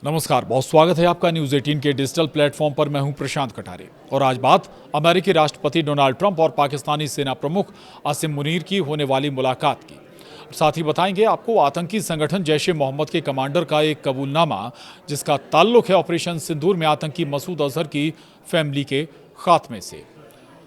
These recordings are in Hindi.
नमस्कार, बहुत स्वागत है आपका न्यूज 18 के डिजिटल प्लेटफॉर्म पर। मैं हूं प्रशांत कटारे और आज बात अमेरिकी राष्ट्रपति डोनाल्ड ट्रंप और पाकिस्तानी सेना प्रमुख आसिम मुनीर की होने वाली मुलाकात की। साथ ही बताएंगे आपको आतंकी संगठन जैश ए मोहम्मद के कमांडर का एक कबूलनामा जिसका ताल्लुक है ऑपरेशन सिंदूर में आतंकी मसूद अजहर की फैमिली के खात्मे से।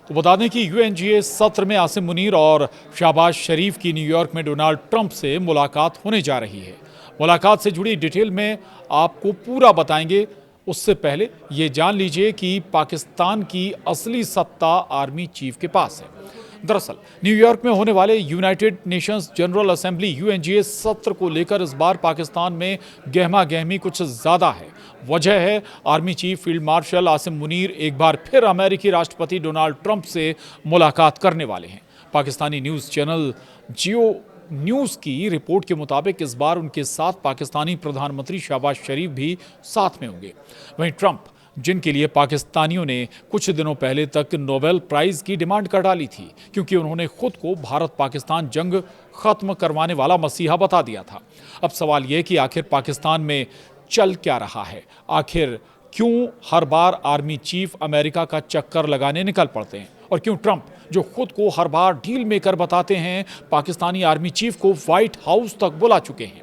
तो बता दें कि यूएनजीए सत्र में आसिम मुनीर और शहबाज शरीफ की न्यूयॉर्क में डोनाल्ड ट्रंप से मुलाकात होने जा रही है। मुलाकात से जुड़ी डिटेल में आपको पूरा बताएंगे। उससे पहले ये जान लीजिए कि पाकिस्तान की असली सत्ता आर्मी चीफ के पास है। दरअसल न्यूयॉर्क में होने वाले United Nations general assembly UNGA सत्र को लेकर इस बार पाकिस्तान में गहमा गहमी कुछ ज्यादा है। वजह है army chief field marshal Asim Munir एक बार फिर अमेरिकी राष्ट्रपति डोनाल्ड ट्रंप से मुलाकात करने वाले हैं। पाकिस्तानी न्यूज चैनल जियो न्यूज की रिपोर्ट के मुताबिक इस बार उनके साथ पाकिस्तानी प्रधानमंत्री शहबाज शरीफ भी साथ में होंगे। वहीं ट्रंप, जिनके लिए पाकिस्तानियों ने कुछ दिनों पहले तक नोबेल प्राइज की डिमांड कर डाली थी क्योंकि उन्होंने खुद को भारत पाकिस्तान जंग खत्म करवाने वाला मसीहा बता दिया था। अब सवाल यह कि आखिर पाकिस्तान में चल क्या रहा है, आखिर क्यों हर बार आर्मी चीफ अमेरिका का चक्कर लगाने निकल पड़ते हैं और क्यों ट्रंप, जो खुद को हर बार डील मेकर बताते हैं, पाकिस्तानी आर्मी चीफ को व्हाइट हाउस तक बुला चुके हैं।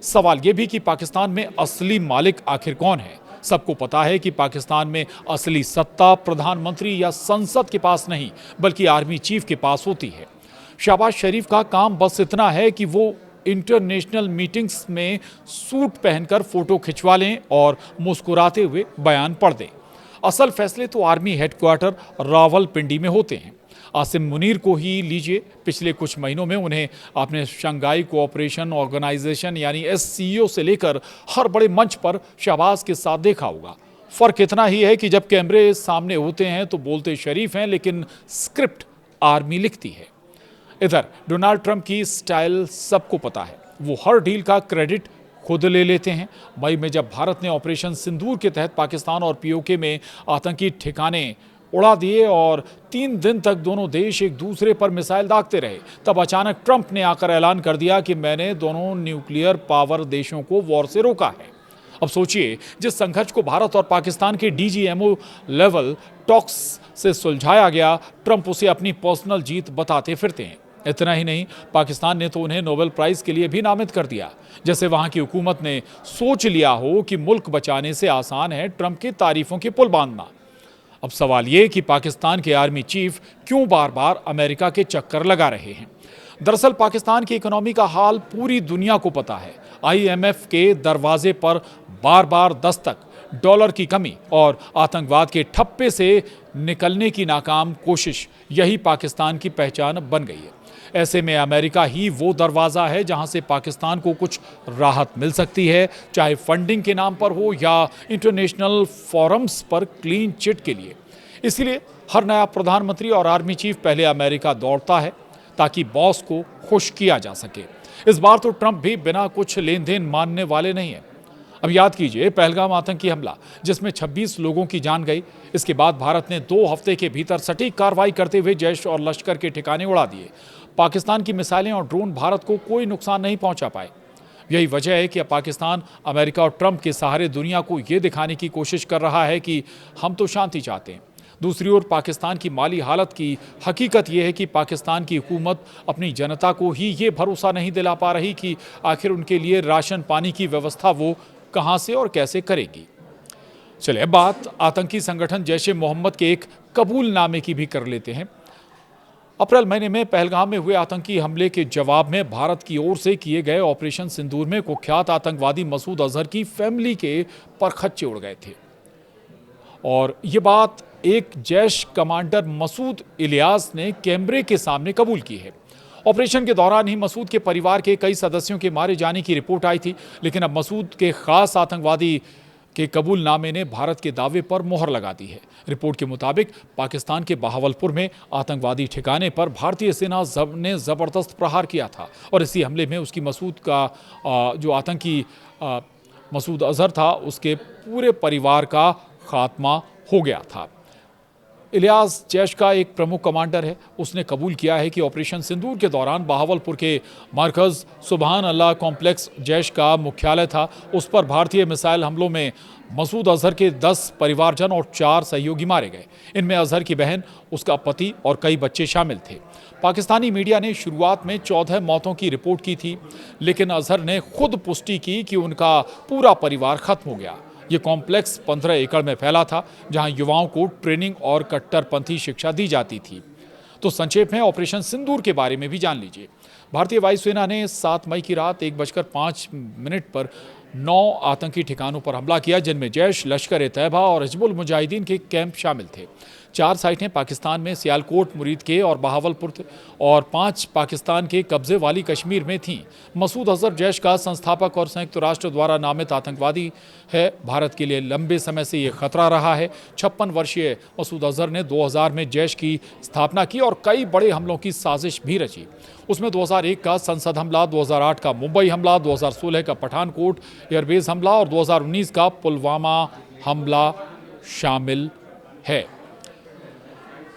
सवाल यह भी कि पाकिस्तान में असली मालिक आखिर कौन है। सबको पता है कि पाकिस्तान में असली सत्ता प्रधानमंत्री या संसद के पास नहीं बल्कि आर्मी चीफ के पास होती है। शहबाज शरीफ का काम बस इतना है कि वो इंटरनेशनल मीटिंग्स में सूट पहनकर फोटो खिंचवा लें और मुस्कुराते हुए बयान पढ़ दें। असल फैसले तो आर्मी हेडक्वार्टर रावलपिंडी में होते हैं। आसिम मुनीर को ही लीजिए, पिछले कुछ महीनों में उन्हें आपने शंघाई कोऑपरेशन ऑर्गेनाइजेशन यानी एससीओ से लेकर हर बड़े मंच पर शहबाज के साथ देखा होगा। फर्क इतना ही है कि जब कैमरे सामने होते हैं तो बोलते शरीफ हैं लेकिन स्क्रिप्ट आर्मी लिखती है। इधर डोनाल्ड ट्रंप की स्टाइल सबको पता है, वो हर डील का क्रेडिट खुद ले लेते हैं। मई में जब भारत ने ऑपरेशन सिंदूर के तहत पाकिस्तान और पीओके में आतंकी ठिकाने उड़ा दिए और 3 दिन तक दोनों देश एक दूसरे पर मिसाइल दागते रहे, तब अचानक ट्रंप ने आकर ऐलान कर दिया कि मैंने दोनों न्यूक्लियर पावर देशों को वॉर से रोका है। अब सोचिए, जिस संघर्ष को भारत और पाकिस्तान के डीजीएमओ लेवल टॉक्स से सुलझाया गया, ट्रंप उसे अपनी पर्सनल जीत बताते फिरते हैं। इतना ही नहीं, पाकिस्तान ने तो उन्हें नोबेल प्राइज के लिए भी नामित कर दिया, जैसे वहां की हुकूमत ने सोच लिया हो कि मुल्क बचाने से आसान है ट्रंप की तारीफों के पुल बांधना। अब सवाल ये कि पाकिस्तान के आर्मी चीफ क्यों बार बार अमेरिका के चक्कर लगा रहे हैं। दरअसल पाकिस्तान की इकोनॉमी का हाल पूरी दुनिया को पता है। आईएमएफ के दरवाजे पर बार बार दस्तक, डॉलर की कमी और आतंकवाद के ठप्पे से निकलने की नाकाम कोशिश, यही पाकिस्तान की पहचान बन गई है। ऐसे में अमेरिका ही वो दरवाज़ा है जहां से पाकिस्तान को कुछ राहत मिल सकती है, चाहे फंडिंग के नाम पर हो या इंटरनेशनल फोरम्स पर क्लीन चिट के लिए। इसीलिए हर नया प्रधानमंत्री और आर्मी चीफ पहले अमेरिका दौड़ता है ताकि बॉस को खुश किया जा सके। इस बार तो ट्रंप भी बिना कुछ लेन देन मानने वाले नहीं है। अब याद कीजिए पहलगाम आतंकी हमला, जिसमें 26 लोगों की जान गई। इसके बाद भारत ने 2 हफ्ते के भीतर सटीक कार्रवाई करते हुए जैश और लश्कर के ठिकाने उड़ा दिए। पाकिस्तान की मिसाइलें और ड्रोन भारत को कोई नुकसान नहीं पहुंचा पाए। यही वजह है कि अब पाकिस्तान अमेरिका और ट्रंप के सहारे दुनिया को यह दिखाने की कोशिश कर रहा है कि हम तो शांति चाहते हैं। दूसरी ओर पाकिस्तान की माली हालत की हकीकत यह है कि पाकिस्तान की हुकूमत अपनी जनता को ही ये भरोसा नहीं दिला पा रही कि आखिर उनके लिए राशन पानी की व्यवस्था वो कहां से और कैसे करेगी। चलिए बात आतंकी संगठन जैश ए मोहम्मद के एक कबूलनामे की भी कर लेते हैं। अप्रैल महीने में पहलगाम में हुए आतंकी हमले के जवाब में भारत की ओर से किए गए ऑपरेशन सिंदूर में कुख्यात आतंकवादी मसूद अजहर की फैमिली के परखच्चे उड़ गए थे। और ये बात एक जैश कमांडर मसूद इलियास ने कैमरे के सामने कबूल की है। ऑपरेशन के दौरान ही मसूद के परिवार के कई सदस्यों के मारे जाने की रिपोर्ट आई थी, लेकिन अब मसूद के खास आतंकवादी के कबूलनामे ने भारत के दावे पर मोहर लगा दी है। रिपोर्ट के मुताबिक पाकिस्तान के बहावलपुर में आतंकवादी ठिकाने पर भारतीय सेना ने ज़बरदस्त प्रहार किया था और इसी हमले में उसकी मसूद का जो आतंकी मसूद अजहर था, उसके पूरे परिवार का खात्मा हो गया था। इलियास जैश का एक प्रमुख कमांडर है। उसने कबूल किया है कि ऑपरेशन सिंदूर के दौरान बहावलपुर के मरकज सुबहान अल्लाह कॉम्प्लेक्स जैश का मुख्यालय था, उस पर भारतीय मिसाइल हमलों में मसूद अजहर के 10 परिवारजन और 4 सहयोगी मारे गए। इनमें अजहर की बहन, उसका पति और कई बच्चे शामिल थे। पाकिस्तानी मीडिया ने शुरुआत में 14 मौतों की रिपोर्ट की थी, लेकिन अजहर ने खुद पुष्टि की कि उनका पूरा परिवार खत्म हो गया। ये कॉम्प्लेक्स 15 एकड़ में फैला था, जहां युवाओं को ट्रेनिंग और कट्टरपंथी शिक्षा दी जाती थी। तो संक्षेप में ऑपरेशन सिंदूर के बारे में भी जान लीजिए। भारतीय वायुसेना ने 7 मई की रात 1:05 पर 9 आतंकी ठिकानों पर हमला किया, जिनमें जैश, लश्कर ए तैयबा और हिजबुल मुजाहिदीन के कैंप शामिल थे। 4 साइटें पाकिस्तान में सियालकोट, मुरीद के और बहावलपुर और 5 पाकिस्तान के कब्जे वाली कश्मीर में थीं। मसूद अजहर जैश का संस्थापक और संयुक्त राष्ट्र द्वारा नामित आतंकवादी है। भारत के लिए लंबे समय से ये खतरा रहा है। 56 वर्षीय मसूद अजहर ने 2000 में जैश की स्थापना की और कई बड़े हमलों की साजिश भी रची। उसमें 2001 का संसद हमला, 2008 का मुंबई हमला, 2016 का पठानकोट एयरबेस हमला और 2019 का पुलवामा हमला शामिल है।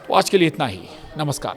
तो आज के लिए इतना ही। नमस्कार।